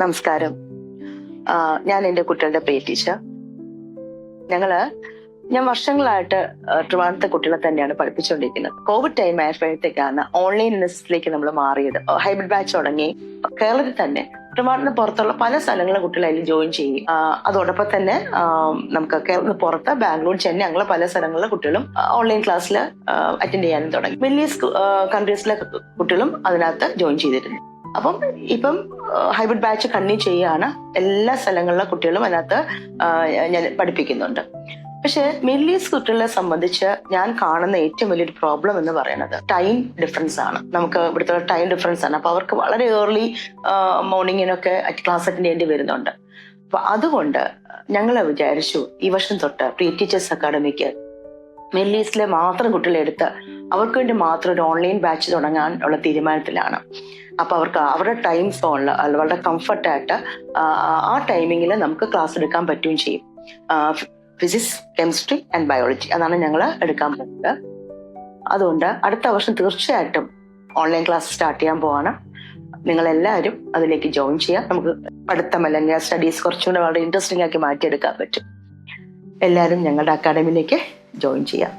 നമസ്കാരം. ഞാൻ എൻ്റെ കുട്ടികളുടെ പ്ലേ ടീച്ചർ. ഞാൻ വർഷങ്ങളായിട്ട് ട്രിവാൻഡ്രത്തെ കുട്ടികളെ തന്നെയാണ് പഠിപ്പിച്ചുകൊണ്ടിരിക്കുന്നത്. കോവിഡ് ടൈം ആയപ്പോഴത്തേക്കാണ് ഓൺലൈൻ ഇൻസ്റ്റിലേക്ക് നമ്മൾ മാറിയത്. ഹൈബ്രിഡ് ബാച്ച് തുടങ്ങി കേരളത്തിൽ തന്നെ ട്രിവാൻഡ്രത്തിന് പുറത്തുള്ള പല സ്ഥലങ്ങളിലെ കുട്ടികൾ അതിൽ ജോയിൻ ചെയ്യും. അതോടൊപ്പം തന്നെ നമുക്ക് കേരളത്തിന് പുറത്ത് ബാംഗ്ലൂർ, ചെന്നൈ അങ്ങനെ പല സ്ഥലങ്ങളിലെ കുട്ടികളും ഓൺലൈൻ ക്ലാസ്സിൽ അറ്റൻഡ് ചെയ്യാനും തുടങ്ങി. വലിയ കൺട്രീസിലെ കുട്ടികളും അതിനകത്ത് ജോയിൻ ചെയ്തിരുന്നു. അപ്പം ഇപ്പം ഹൈബ്രിഡ് ബാച്ച് കണ്ടിന്യൂ ചെയ്യുകയാണ്. എല്ലാ സ്ഥലങ്ങളിലെ കുട്ടികളും അതിനകത്ത് ഞാൻ പഠിപ്പിക്കുന്നുണ്ട്. പക്ഷെ മിഡിൽ ഈസ്റ്റ് കുട്ടികളെ സംബന്ധിച്ച് ഞാൻ കാണുന്ന ഏറ്റവും വലിയൊരു പ്രോബ്ലം എന്ന് പറയുന്നത് ടൈം ഡിഫറൻസ് ആണ്. നമുക്ക് ഇവിടുത്തെ ടൈം ഡിഫറൻസ് ആണ്. അപ്പൊ അവർക്ക് വളരെ ഏർലി മോർണിംഗിനൊക്കെ ക്ലാസ് അറ്റൻഡ് ചെയ്യേണ്ടി വരുന്നുണ്ട്. അപ്പൊ അതുകൊണ്ട് ഞങ്ങൾ വിചാരിച്ചു ഈ വർഷം തൊട്ട് പ്രീ ടീച്ചേഴ്സ് അക്കാഡമിക്ക് മിഡിൽ ഈസ്റ്റിലെ മാത്രം കുട്ടികളെ എടുത്ത് അവർക്ക് വേണ്ടി മാത്രം ഒരു ഓൺലൈൻ ബാച്ച് തുടങ്ങാൻ ഉള്ള തീരുമാനത്തിലാണ്. അപ്പൊ അവർക്ക് അവരുടെ ടൈം സോണിൽ വളരെ കംഫർട്ടായിട്ട് ആ ടൈമിങ്ങിൽ നമുക്ക് ക്ലാസ് എടുക്കാൻ പറ്റുകയും ചെയ്യും. ഫിസിക്സ്, കെമിസ്ട്രി ആൻഡ് ബയോളജി അതാണ് ഞങ്ങൾ എടുക്കാൻ പോകുന്നത്. അതുകൊണ്ട് അടുത്ത വർഷം തീർച്ചയായിട്ടും ഓൺലൈൻ ക്ലാസ് സ്റ്റാർട്ട് ചെയ്യാൻ പോവാണ്. നിങ്ങളെല്ലാവരും അതിലേക്ക് ജോയിൻ ചെയ്യാം. നമുക്ക് പഠിത്തം അല്ലെങ്കിൽ സ്റ്റഡീസ് കുറച്ചുകൂടെ വളരെ ഇൻട്രസ്റ്റിംഗ് ആക്കി മാറ്റിയെടുക്കാൻ പറ്റും. എല്ലാവരും ഞങ്ങളുടെ അക്കാഡമിയിലേക്ക് ജോയിൻ ചെയ്യാം.